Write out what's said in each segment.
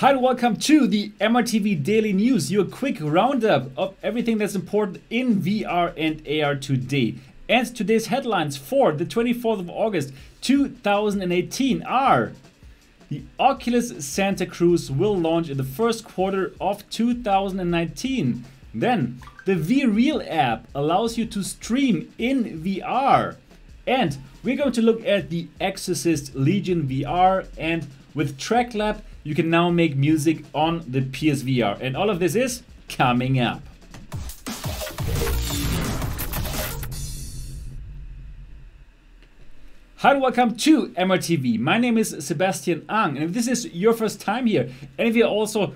Hi and welcome to the MRTV Daily News, your quick roundup of everything that's important in VR and AR today. And today's headlines for the 24th of August 2018 are: the Oculus Santa Cruz will launch in the first quarter of 2019. Then, the VReal app allows you to stream in VR. And we're going to look at the Exorcist Legion VR, and with TrackLab you can now make music on the PSVR. And all of this is coming up. Hi and welcome to MRTV. My name is Sebastian Ang, and if this is your first time here, and if you're also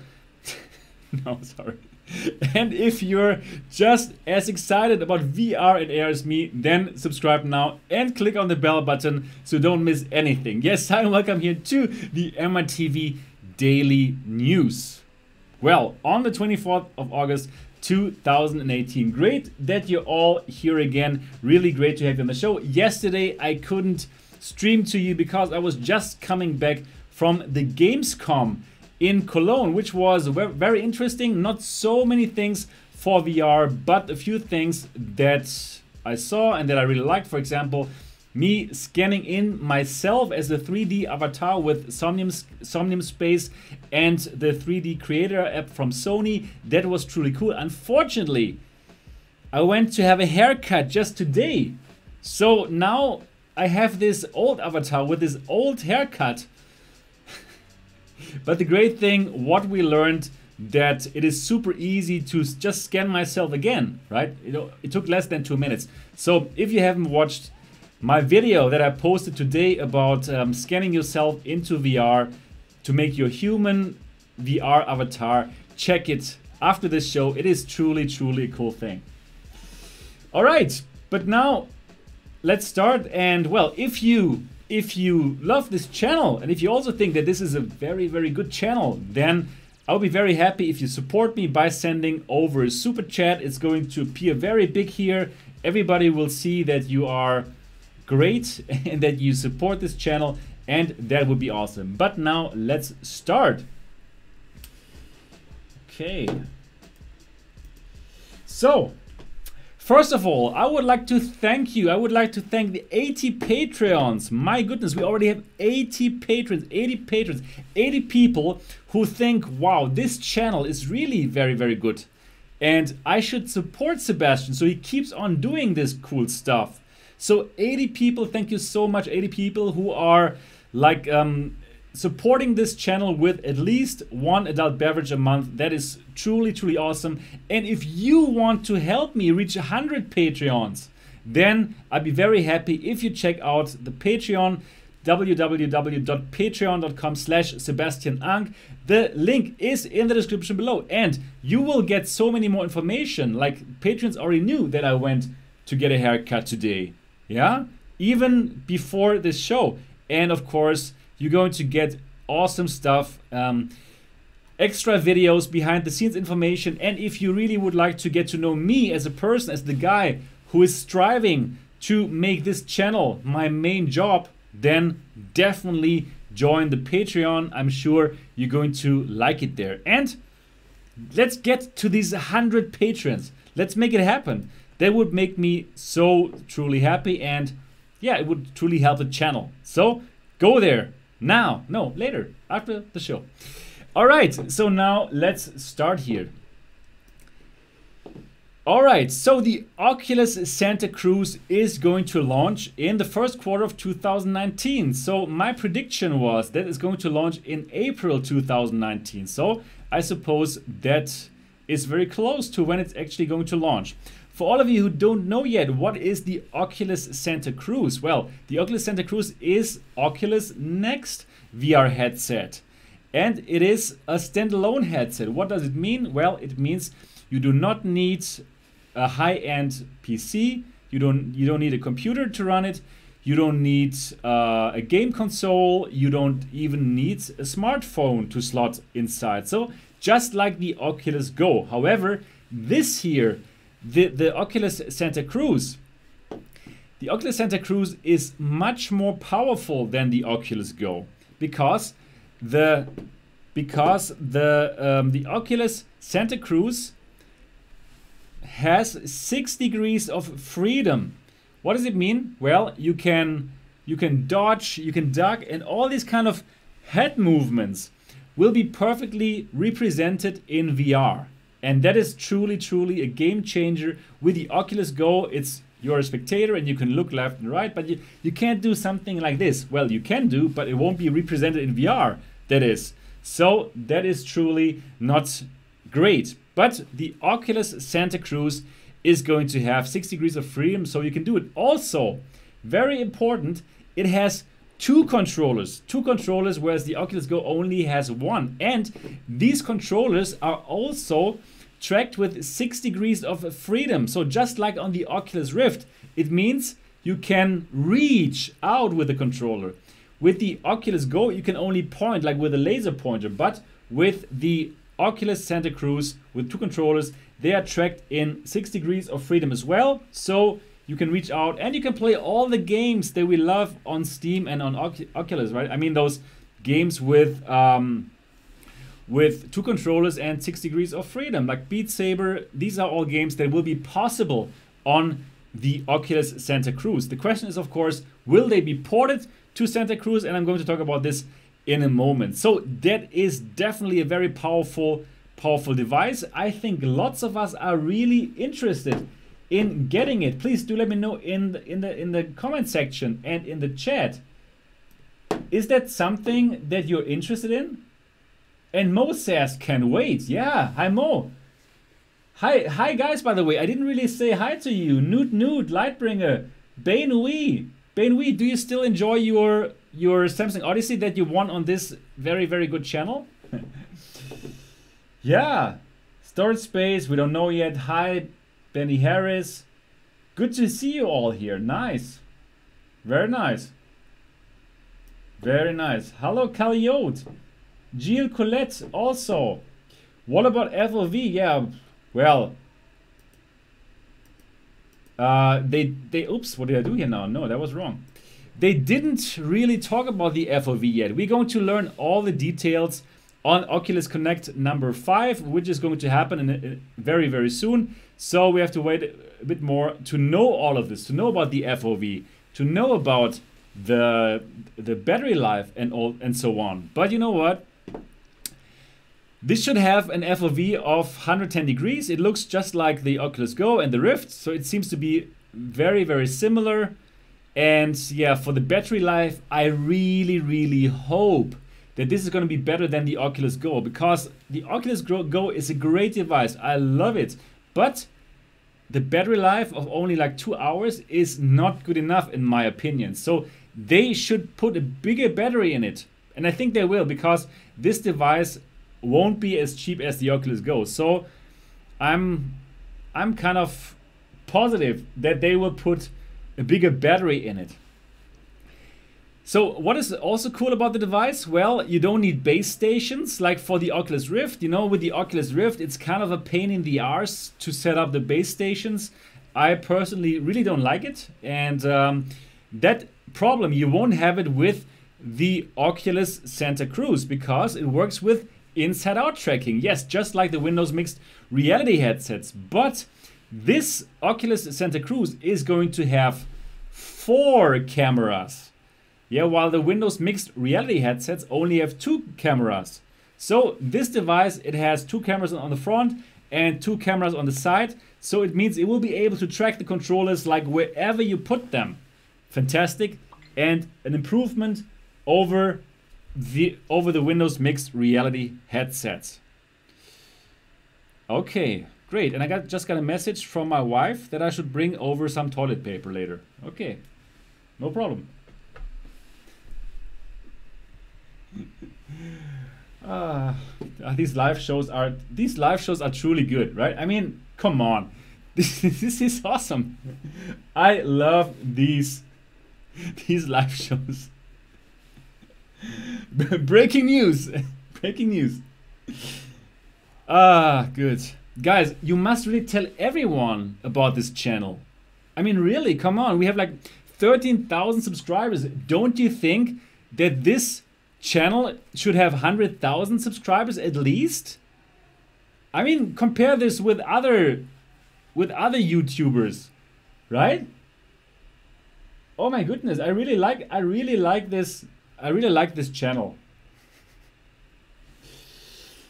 and if you're just as excited about VR and AR as me, then subscribe now and click on the bell button so don't miss anything. Yes, hi and welcome here to the MRTV Daily News. Well, on the 24th of August 2018, great that you're all here again. Really great to have you on the show. Yesterday I couldn't stream to you because I was just coming back from the Gamescom in Cologne, which was very interesting. Not so many things for VR, but a few things that I saw and that I really liked. For example, me scanning in myself as a 3D avatar with Somnium Space and the 3D Creator app from Sony. That was truly cool. Unfortunately, I went to have a haircut just today. So now I have this old avatar with this old haircut. But the great thing, what we learned, that it is super easy to just scan myself again, right? It took less than 2 minutes. So if you haven't watched my video that I posted today about scanning yourself into VR to make your human VR avatar, check it after this show. It is truly a cool thing. All right, but now let's start. And well, if you love this channel and if you also think that this is a very good channel, then I'll be very happy if you support me by sending over a super chat. It's going to appear very big here. Everybody will see that you are great and that you support this channel, and that would be awesome. But now let's start. Okay. So, first of all, I would like to thank you. I would like to thank the 80 Patreons. My goodness, we already have 80 patrons, 80 people who think, wow, this channel is really very good. And I should support Sebastian so he keeps on doing this cool stuff. So 80 people, thank you so much. 80 people who are like supporting this channel with at least one adult beverage a month. That is truly awesome. And if you want to help me reach 100 Patreons, then I'd be very happy if you check out the Patreon, www.patreon.com/SebastianAng. The link is in the description below, and you will get so many more information. Like, patrons already knew that I went to get a haircut today. Yeah, even before this show. And of course, you're going to get awesome stuff, extra videos, behind the scenes information. And if you really would like to get to know me as a person, as the guy who is striving to make this channel my main job, then definitely join the Patreon. I'm sure you're going to like it there. And let's get to these 100 patrons. Let's make it happen. That would make me so truly happy, and yeah, it would truly help the channel. So go there now. No, later, after the show. All right, so now let's start here. All right, so the Oculus Santa Cruz is going to launch in the first quarter of 2019. So my prediction was that it's going to launch in April 2019. So I suppose that is very close to when it's actually going to launch. For all of you who don't know yet, what is the Oculus Santa Cruz? Well, the Oculus Santa Cruz is Oculus' next VR headset. And it is a standalone headset. What does it mean? Well, it means you do not need a high-end PC. You don't need a computer to run it. You don't need a game console. You don't even need a smartphone to slot inside. So just like the Oculus Go. However, this here, the Oculus Santa Cruz, the Oculus Santa Cruz is much more powerful than the Oculus Go, because the because the Oculus Santa Cruz has 6 degrees of freedom. What does it mean? Well, you can dodge, you can duck, and all these kind of head movements will be perfectly represented in VR. And that is truly, truly a game changer. With the Oculus Go, you're a spectator and you can look left and right, but you can't do something like this. Well, you can do, but it won't be represented in VR, that is. So that is truly not great. But the Oculus Santa Cruz is going to have 6 degrees of freedom, so you can do it. Also, very important, it has 2 controllers, whereas the Oculus Go only has 1. And these controllers are also tracked with 6 degrees of freedom. So just like on the Oculus Rift, it means you can reach out with the controller. With the Oculus Go, you can only point, like with a laser pointer, but with the Oculus Santa Cruz, with 2 controllers, they are tracked in 6 degrees of freedom as well. So you can reach out and you can play all the games that we love on Steam and on Oculus, right? I mean, those games with 2 controllers and 6 degrees of freedom, like Beat Saber. These are all games that will be possible on the Oculus Santa Cruz. The question is, of course, will they be ported to Santa Cruz? And I'm going to talk about this in a moment. So that is definitely a very powerful device. I think lots of us are really interested in getting it. Please do let me know in the comment section and in the chat. Is that something that you're interested in? And Mo says, can wait. Yeah, hi Mo. Hi guys, by the way. I didn't really say hi to you. Nude, Lightbringer, Bainui. Bainui, do you still enjoy your Samsung Odyssey that you won on this very, very good channel? Yeah, storage space, we don't know yet. Hi, Benny Harris. Good to see you all here. Nice. Very nice. Very nice. Hello, Caliote. Gilles Colette also. What about FOV? Yeah, well. Oops, what did I do here now? No, that was wrong. They didn't really talk about the FOV yet. We're going to learn all the details on Oculus Connect number 5, which is going to happen very, very soon. So we have to wait a bit more to know all of this, to know about the FOV, to know about the battery life and so on. But you know what? This should have an FOV of 110 degrees. It looks just like the Oculus Go and the Rift, so it seems to be very, very similar. And yeah, for the battery life, I really, really hope that this is going to be better than the Oculus Go, because the Oculus Go is a great device. I love it. But the battery life of only like 2 hours is not good enough in my opinion. So they should put a bigger battery in it. And I think they will, because this device won't be as cheap as the Oculus Go. So I'm kind of positive that they will put a bigger battery in it. So what is also cool about the device? Well, you don't need base stations like for the Oculus Rift. You know, with the Oculus Rift, it's kind of a pain in the arse to set up the base stations. I personally really don't like it. And that problem, you won't have it with the Oculus Santa Cruz, because it works with inside-out tracking. Yes, just like the Windows Mixed Reality headsets. But this Oculus Santa Cruz is going to have 4 cameras. Yeah, while the Windows Mixed Reality headsets only have 2 cameras. So this device, it has 2 cameras on the front and 2 cameras on the side. So it means it will be able to track the controllers like wherever you put them. Fantastic. And an improvement over the Windows Mixed Reality headsets. Okay, great. And I just got a message from my wife that I should bring over some toilet paper later. Okay, no problem. These live shows are truly good, right? I mean, come on. This is awesome. I love these live shows. Breaking news. Breaking news. Good. Guys, you must really tell everyone about this channel. I mean, really, come on. We have like 13,000 subscribers. Don't you think that this channel should have 100,000 subscribers at least. I mean, compare this with other YouTubers, right? Oh my goodness, I really like this channel.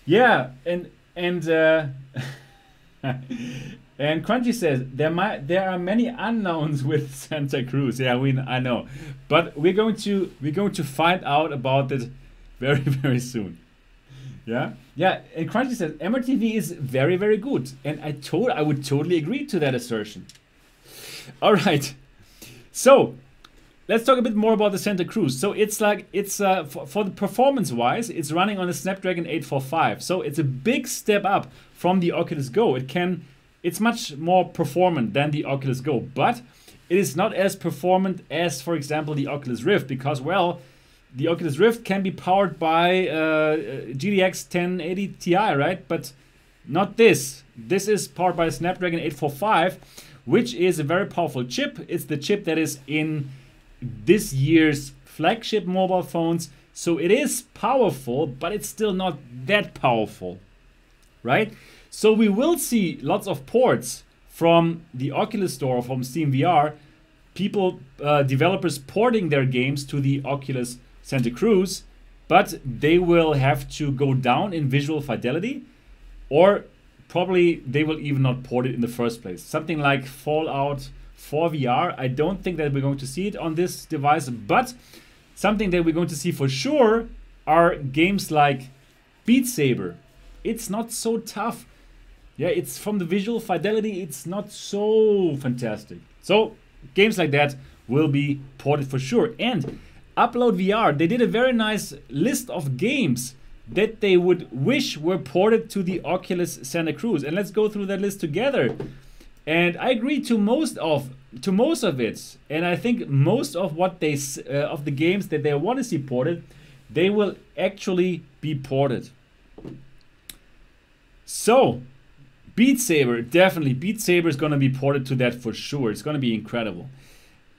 Yeah, and and Crunchy says there are many unknowns with Santa Cruz. Yeah, I know, but we're going to find out about it very soon. Yeah, and Crunchy says MRTV is very good, and I would totally agree to that assertion. All right, so let's talk a bit more about the Santa Cruz. So it's for the performance wise, it's running on a Snapdragon 845. So it's a big step up from the Oculus Go. It's much more performant than the Oculus Go, but it is not as performant as, for example, the Oculus Rift, because, well, the Oculus Rift can be powered by GTX 1080 Ti, right? But not this. This is powered by a Snapdragon 845, which is a very powerful chip. It's the chip that is in this year's flagship mobile phones. So it is powerful, but it's still not that powerful, right? So we will see lots of ports from the Oculus Store, from Steam VR, developers porting their games to the Oculus Santa Cruz, but they will have to go down in visual fidelity, or probably they will even not port it in the first place. Something like Fallout 4 VR, I don't think that we're going to see it on this device, but something that we're going to see for sure are games like Beat Saber. It's not so tough. Yeah, it's from the visual fidelity, it's not so fantastic. So games like that will be ported for sure. And Upload VR, they did a very nice list of games that they would wish were ported to the Oculus Santa Cruz. And let's go through that list together. And I agree to most of it. And I think most of what of the games that they want to see ported, they will actually be ported. So Beat Saber, definitely. Beat Saber is going to be ported to that for sure. It's going to be incredible.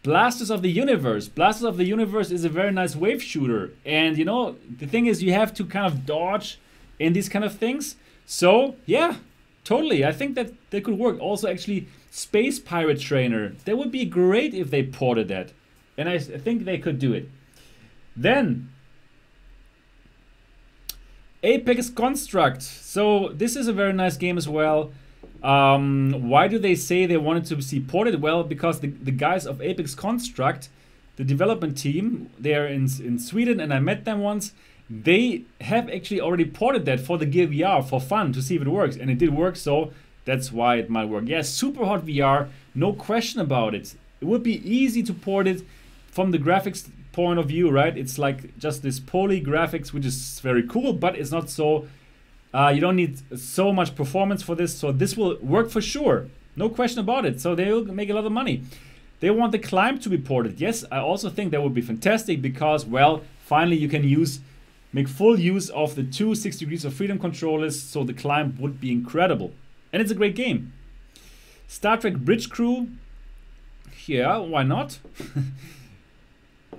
Blasters of the Universe. Blasters of the Universe is a very nice wave shooter. And you know, the thing is, you have to kind of dodge in these kind of things. So yeah, totally. I think that they could work. Also, actually, Space Pirate Trainer. That would be great if they ported that. And I think they could do it. Then Apex Construct. So this is a very nice game as well. Why do they say they wanted to see ported? Well, because the guys of Apex Construct, the development team, they're in Sweden, and I met them once. They have actually already ported that for the Gear VR for fun to see if it works, and it did work, so that's why it might work. Yeah, super hot VR, no question about it. It would be easy to port it from the graphics point of view, right? It's like just this poly graphics, which is very cool, but it's not so you don't need so much performance for this, so this will work for sure, no question about it. So they'll make a lot of money. They want the Climb to be ported. Yes, I also think that would be fantastic, because, well, finally you can make full use of the two 6 Degrees of Freedom controllers, so the Climb would be incredible. And it's a great game. Star Trek Bridge Crew, yeah, why not?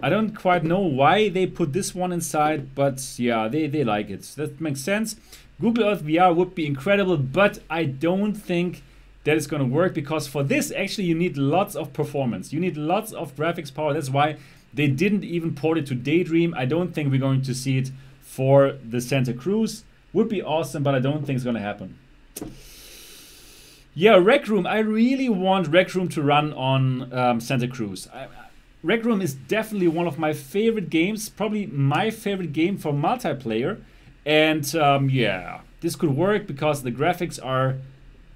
I don't quite know why they put this one inside, but yeah, they like it. That makes sense. Google Earth VR would be incredible, but I don't think that is going to work, because for this, actually, you need lots of performance. You need lots of graphics power. That's why they didn't even port it to Daydream. I don't think we're going to see it for the Santa Cruz. Would be awesome, but I don't think it's going to happen. Yeah, Rec Room. I really want Rec Room to run on Santa Cruz. Rec Room is definitely one of my favorite games, probably my favorite game for multiplayer. And yeah, this could work because the graphics are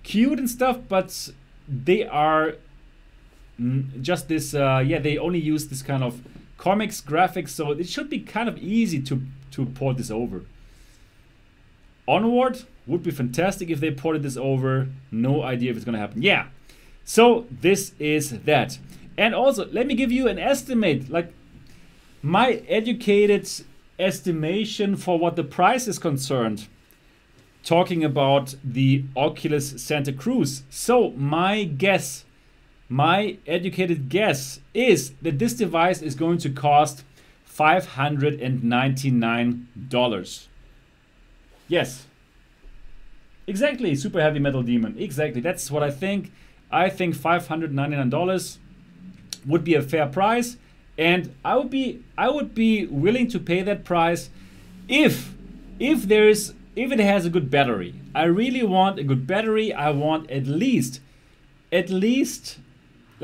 cute and stuff, but they are just this, yeah, they only use this kind of comics graphics, so it should be kind of easy to port this over. Onward would be fantastic if they ported this over. No idea if it's gonna happen. Yeah, so this is that. And also, let me give you an estimate, like my educated estimation for what the price is concerned, talking about the Oculus Santa Cruz. So my guess, my educated guess is that this device is going to cost $599. Yes. Exactly, Super Heavy Metal Demon. Exactly, that's what I think. I think $599 would be a fair price, and I would be willing to pay that price if it has a good battery. I really want a good battery. I want at least let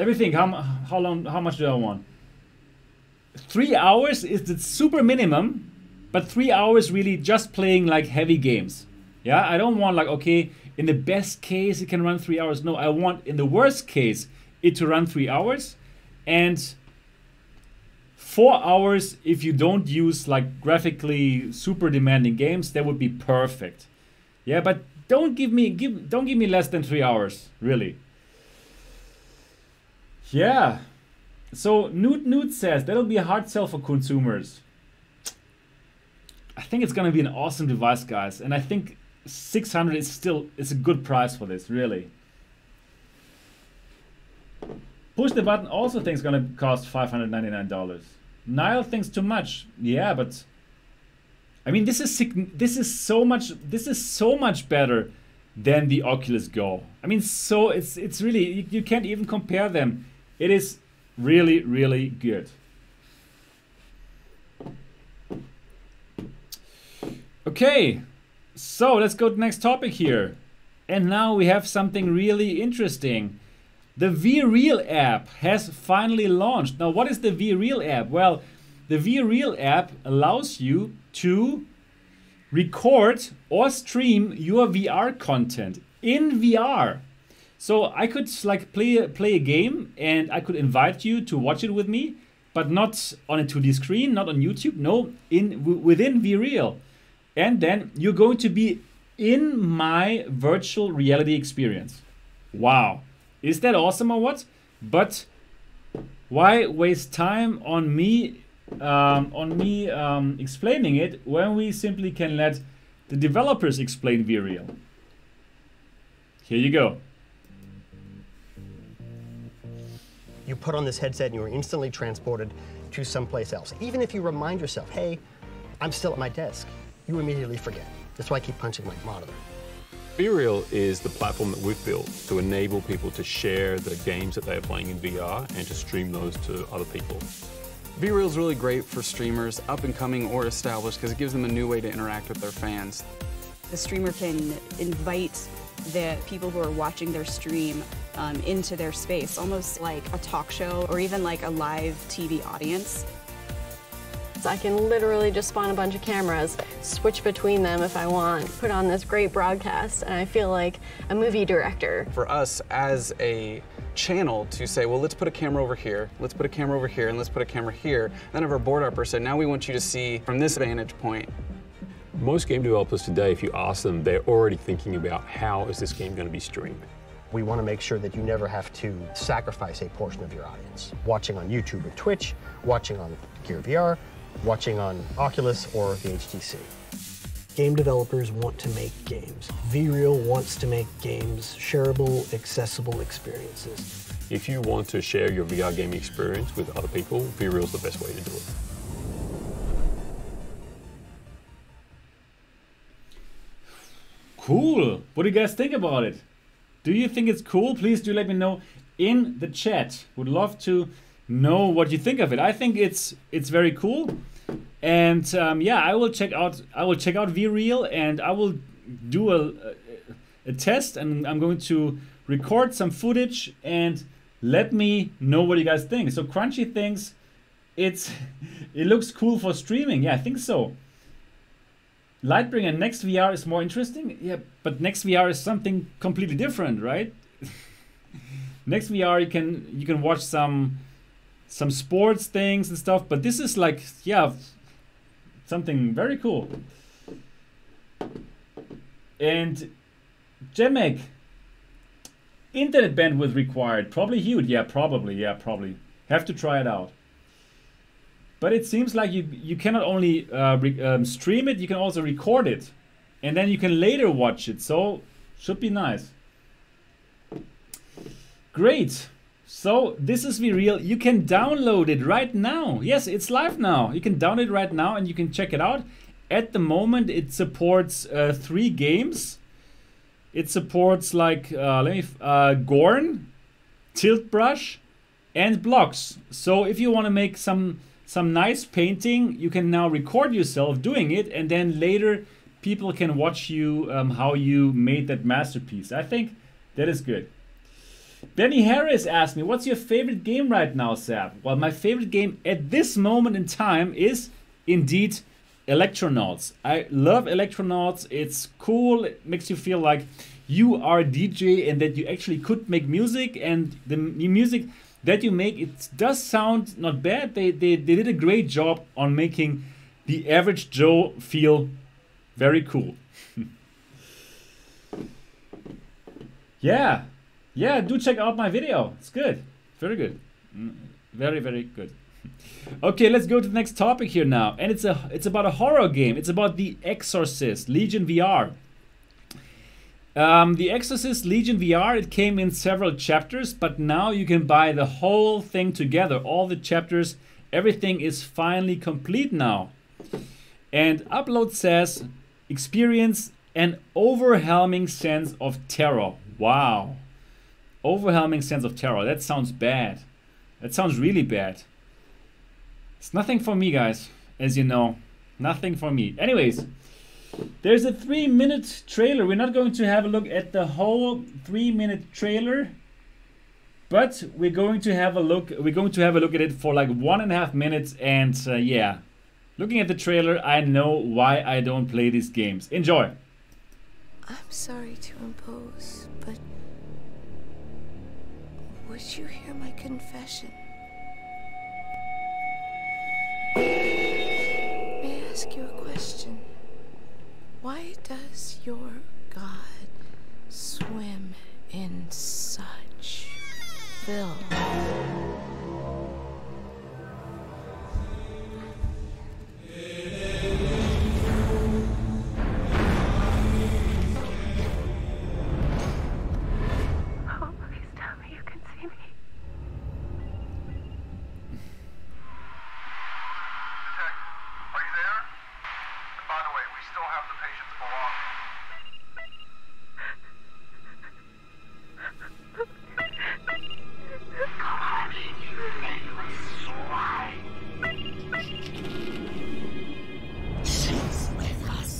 me think, how much do I want? 3 hours is the super minimum, but 3 hours really just playing like heavy games. Yeah, I don't want like, okay, in the best case it can run 3 hours. No, I want in the worst case it to run 3 hours, and 4 hours if you don't use like graphically super demanding games. That would be perfect. Yeah, but don't give me less than 3 hours, really. Yeah. So Nude says that'll be a hard sell for consumers. I think it's gonna be an awesome device, guys, and I think 600 is a good price for this, really. Push the Button also thinks it's gonna cost $599. Niall thinks too much. Yeah, but I mean, this is so much better than the Oculus Go. I mean, so it's really, you can't even compare them. It is really, really good. Okay, so let's go to the next topic here. And now we have something really interesting. The VReal app has finally launched. Now, what is the VReal app? Well, the VReal app allows you to record or stream your VR content in VR. So I could like play a game, and I could invite you to watch it with me, but not on a 2D screen, not on YouTube. No, within VReal. And then you're going to be in my virtual reality experience. Wow. Is that awesome or what? But why waste time on me explaining it when we simply can let the developers explain VReal? Here you go. You put on this headset and you are instantly transported to someplace else. Even if you remind yourself, hey, I'm still at my desk, you immediately forget. That's why I keep punching my monitor. VReal is the platform that we've built to enable people to share the games that they are playing in VR and to stream those to other people. VReal is really great for streamers, up and coming or established, because it gives them a new way to interact with their fans. The streamer can invite the people who are watching their stream into their space, almost like a talk show or even like a live TV audience. I can literally just spawn a bunch of cameras, switch between them if I want, put on this great broadcast, and I feel like a movie director. For us as a channel to say, well, let's put a camera over here, let's put a camera over here, and let's put a camera here, then have our board upper said, now we want you to see from this vantage point. Most game developers today, if you ask them, they're already thinking about how is this game going to be streamed. We want to make sure that you never have to sacrifice a portion of your audience. Watching on YouTube or Twitch, watching on Gear VR, watching on Oculus or the HTC. Game developers want to make games. VReal wants to make games shareable, accessible experiences. If you want to share your VR gaming experience with other people, VReal is the best way to do it. Cool. What do you guys think about it? Do you think it's cool? Please do let me know in the chat. Would love to know what you think of it. I think it's very cool, and yeah, I will check out VReal, and I will do a test, and I'm going to record some footage and let me know what you guys think. So Crunchy thinks it looks cool for streaming. Yeah, I think so. Lightbringer, Next VR is more interesting. Yeah, but Next VR is something completely different, right? Next VR you can watch some sports things and stuff, but this is like, yeah, something very cool. And Jemek, internet bandwidth required, probably huge. Yeah, probably. Have to try it out. But it seems like you cannot only stream it, you can also record it, and then you can later watch it. So should be nice. Great. So this is VReal. You can download it right now. Yes, it's live now. You can download it right now and you can check it out. At the moment, it supports 3 games. It supports like Gorn, Tilt Brush, and blocks. So if you want to make some nice painting, you can now record yourself doing it, and then later people can watch you how you made that masterpiece. I think that is good. Benny Harris asked me, what's your favorite game right now, Sab? Well, my favorite game at this moment in time is indeed Electronauts. I love Electronauts. It's cool. It makes you feel like you are a DJ and that you actually could make music, and the music that you make, it does sound not bad. They did a great job on making the average Joe feel very cool. Yeah, do check out my video. It's good, very good, very, very good. Okay, let's go to the next topic here now, and it's about a horror game. It's about the Exorcist Legion VR. The Exorcist Legion VR, it came in several chapters, but now you can buy the whole thing together. All the chapters, everything is finally complete now. And Upload says, experience an overwhelming sense of terror. Wow. Overwhelming sense of terror. That sounds bad. That sounds really bad. It's nothing for me, guys, as you know. Nothing for me. Anyways, there's a 3-minute trailer. We're not going to have a look at the whole 3-minute trailer, but we're going to have a look. We're going to have a look at it for like 1.5 minutes, and yeah, looking at the trailer, I know why I don't play these games. Enjoy. I'm sorry to impose, but would you hear my confession? May I ask you a question? Why does your God swim in such filth? Oh, please tell me you can see me. Are you there? And by the way, we still have the patient's belongings. Gosh, you nameless swine. She's with us.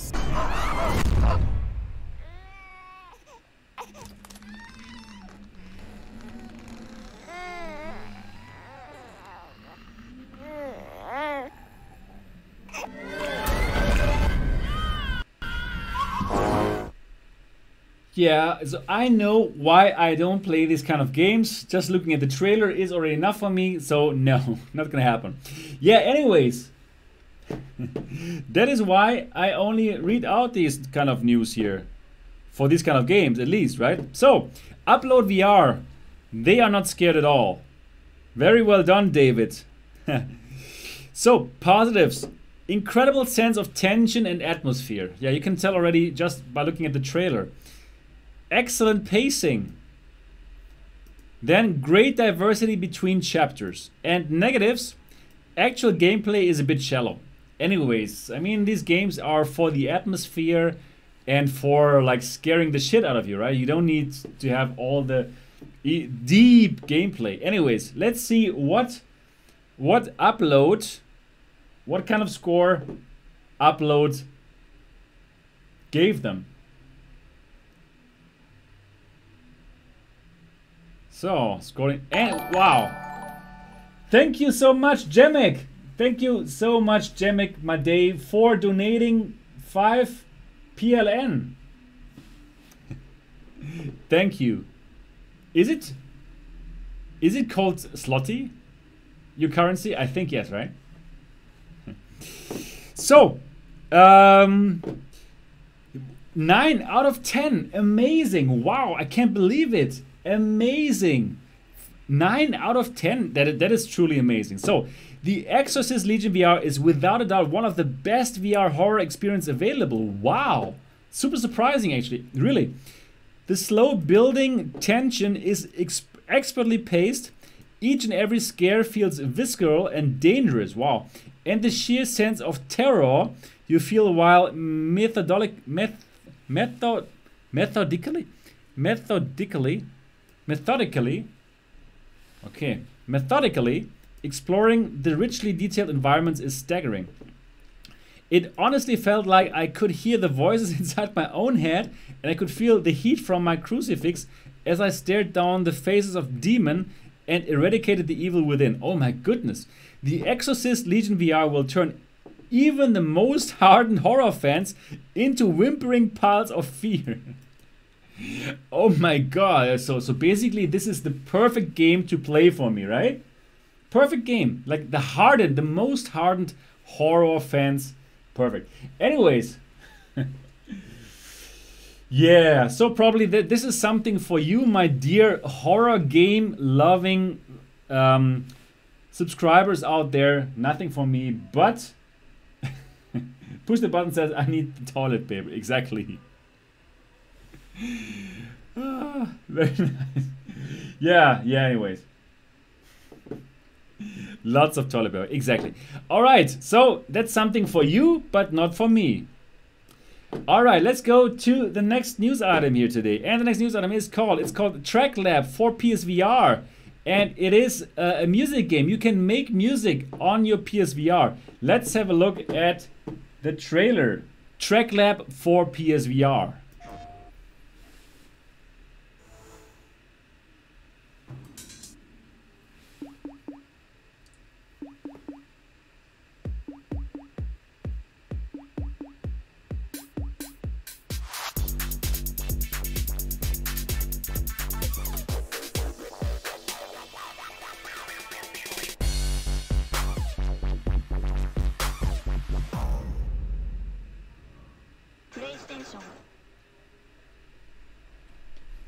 Yeah, so I know why I don't play these kind of games. Just looking at the trailer is already enough for me, so no, not gonna happen. Yeah, anyways, that is why I only read out these kind of news here. For these kind of games, at least, right? So, Upload VR, they are not scared at all. Very well done, David. So, positives. Incredible sense of tension and atmosphere. Yeah, you can tell already just by looking at the trailer. Excellent pacing. Then great diversity between chapters. And negatives, actual gameplay is a bit shallow. Anyways, I mean, these games are for the atmosphere and for like scaring the shit out of you, right? You don't need to have all the deep gameplay. Anyways, let's see what Upload, what kind of score Upload gave them. So, scoring, and wow. Thank you so much, Jemek. Thank you so much, Jemek Madej, for donating 5 PLN. Thank you. Is it called Slotty? Your currency? I think yes, right? So, 9 out of 10. Amazing. Wow, I can't believe it. Amazing. 9 out of 10. That is truly amazing. So, the Exorcist Legion VR is without a doubt one of the best VR horror experience available. Wow. Super surprising, actually. Really. The slow building tension is expertly paced Each and every scare feels visceral and dangerous. Wow. And the sheer sense of terror you feel while methodically exploring the richly detailed environments is staggering. It honestly felt like I could hear the voices inside my own head, and I could feel the heat from my crucifix as I stared down the faces of demon and eradicated the evil within. Oh my goodness. The Exorcist Legion VR will turn even the most hardened horror fans into whimpering piles of fear. Oh my god. So basically this is the perfect game to play for me, right? Perfect game. Like the most hardened horror fans. Perfect. Anyways. Yeah, so probably this is something for you, my dear horror game loving subscribers out there. Nothing for me, but push the button says I need the toilet paper. Exactly. Very nice. Yeah, anyways. Lots of toilet paper. Exactly. All right, so that's something for you, but not for me. All right, let's go to the next news item here today. And the next news item is called Track Lab for PSVR. And it is a music game. You can make music on your PSVR. Let's have a look at the trailer. Track Lab for PSVR.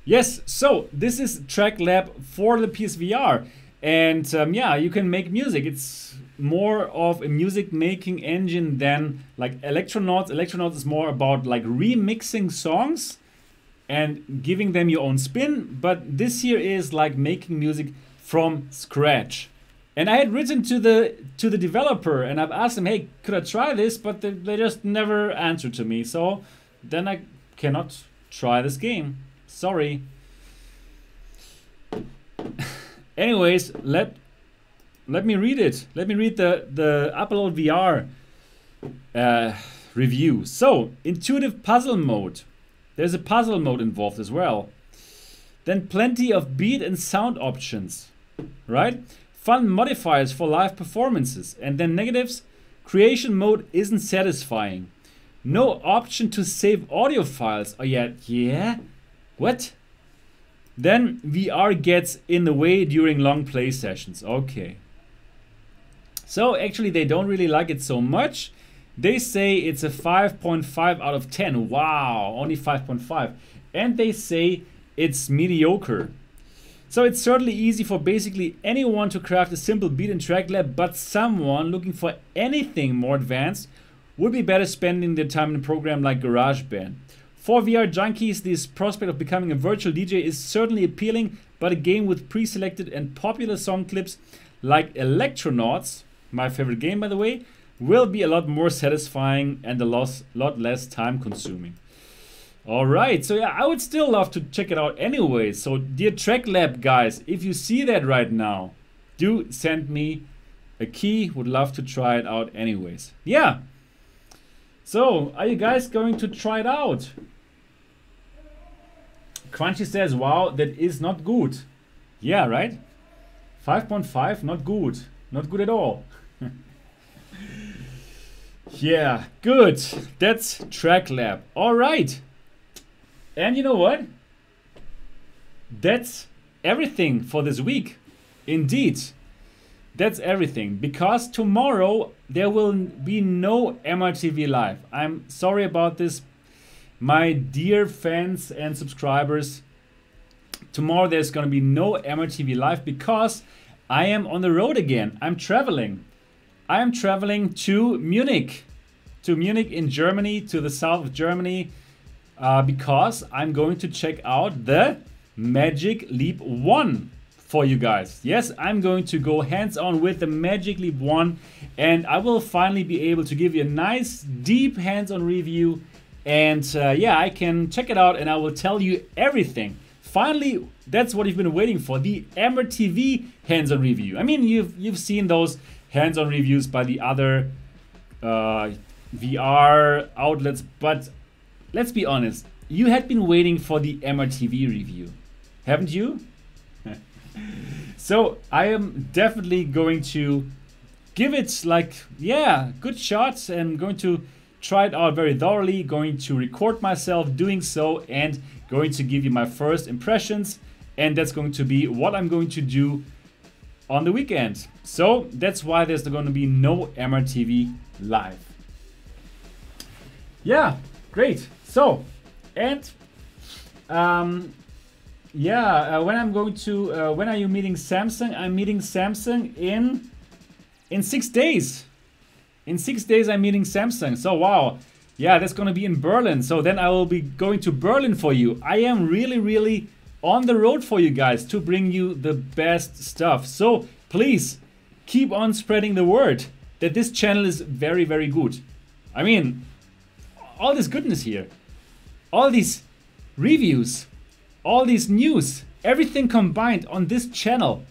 Yes, so this is Track Lab for the PSVR, and yeah, you can make music. It's more of a music making engine than like Electronauts. Electronauts is more about like remixing songs and giving them your own spin, but this here is like making music from scratch. And I had written to the developer and I've asked them, hey, could I try this? But they just never answered to me. So then I cannot try this game. Sorry. Anyways, let me read it. Let me read the Upload VR review. So, intuitive puzzle mode. There's a puzzle mode involved as well. Then plenty of beat and sound options, right? Fun modifiers for live performances. And then negatives, creation mode isn't satisfying. No option to save audio files. Oh yeah? What? Then VR gets in the way during long play sessions. Okay. So actually they don't really like it so much. They say it's a 5.5 out of 10. Wow, only 5.5. And they say it's mediocre. So it's certainly easy for basically anyone to craft a simple beat and track lab, but someone looking for anything more advanced would be better spending their time in a program like GarageBand. For VR junkies, this prospect of becoming a virtual DJ is certainly appealing, but a game with pre-selected and popular song clips like Electronauts, my favorite game by the way, will be a lot more satisfying and a lot less time consuming. Alright, so yeah, I would still love to check it out anyway. So dear Track Lab guys, if you see that right now, do send me a key. Would love to try it out anyways. Yeah. So, are you guys going to try it out? Crunchy says, wow, that is not good. Yeah, right? 5.5, not good. Not good at all. Yeah, good. That's Track Lab. Alright. And you know what? That's everything for this week. Indeed. That's everything. Because tomorrow there will be no MRTV Live. I'm sorry about this, my dear fans and subscribers. Tomorrow there's going to be no MRTV Live because I am on the road again. I'm traveling. I am traveling to Munich. To Munich in Germany, to the south of Germany. Because I'm going to check out the Magic Leap 1 for you guys. Yes, I'm going to go hands-on with the Magic Leap 1, and I will finally be able to give you a nice, deep hands-on review. And yeah, I can check it out and I will tell you everything. Finally, that's what you've been waiting for, the MRTV hands-on review. I mean, you've seen those hands-on reviews by the other VR outlets, but let's be honest, you had been waiting for the MRTV review, haven't you? So I am definitely going to give it like, yeah, good shots, and going to try it out very thoroughly, going to record myself doing so, and going to give you my first impressions. And that's going to be what I'm going to do on the weekend. So that's why there's going to be no MRTV live. Yeah, great. So, and yeah, when I'm going to, when are you meeting Samsung? I'm meeting Samsung in 6 days. In 6 days, I'm meeting Samsung. So wow, yeah, that's gonna be in Berlin. So then I will be going to Berlin for you. I am really, really on the road for you guys to bring you the best stuff. So please keep on spreading the word that this channel is very, very good. I mean, all this goodness here, all these reviews, all these news, everything combined on this channel,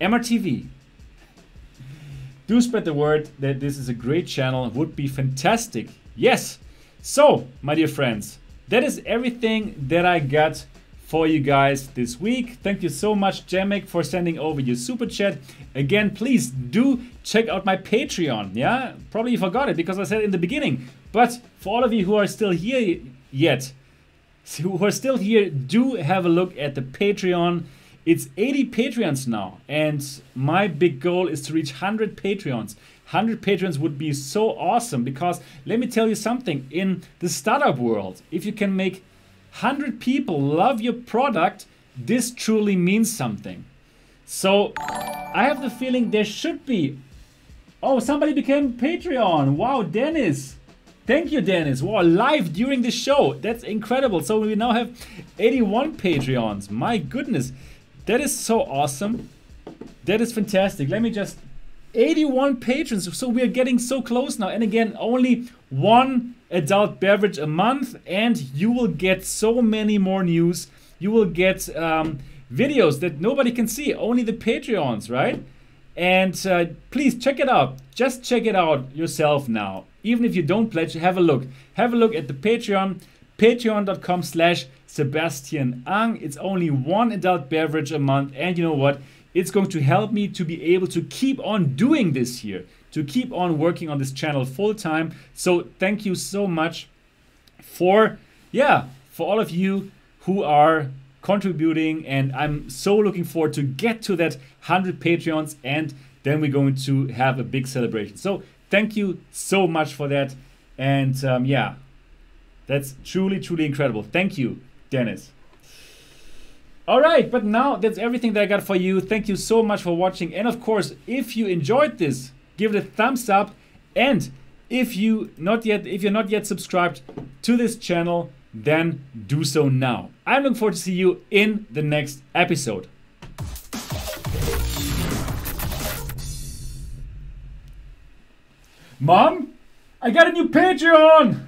MRTV. Do spread the word that this is a great channel. It would be fantastic. Yes. So, my dear friends, that is everything that I got for you guys this week. Thank you so much, Jamek, for sending over your super chat. Again, please do check out my Patreon. Yeah, probably you forgot it because I said it in the beginning. But for all of you who are still here yet, who are still here, do have a look at the Patreon. It's 80 Patreons now, and my big goal is to reach 100 Patreons. 100 Patreons would be so awesome, because let me tell you something, in the startup world, if you can make 100 people love your product, this truly means something. So I have the feeling there should be, oh, somebody became Patreon. Wow, Dennis. Thank you, Dennis. Wow, live during the show. That's incredible. So we now have 81 Patreons. My goodness. That is so awesome. That is fantastic. Let me just... 81 patrons. So we are getting so close now. And again, only one adult beverage a month. And you will get so many more news. You will get videos that nobody can see. Only the Patreons, right? And please check it out. Just check it out yourself now. Even if you don't pledge, have a look. Have a look at the Patreon. Patreon.com/Sebastian Ang. It's only one adult beverage a month, and you know what? It's going to help me to be able to keep on doing this here, to keep on working on this channel full time. So thank you so much for all of you who are contributing, and I'm so looking forward to get to that 100 Patreons, and then we're going to have a big celebration. So thank you so much for that, and yeah. That's truly, truly incredible. Thank you, Dennis. All right, but now that's everything that I got for you. Thank you so much for watching. And of course, if you enjoyed this, give it a thumbs up. And if you're not yet subscribed to this channel, then do so now. I'm looking forward to see you in the next episode. Mom, I got a new Patreon!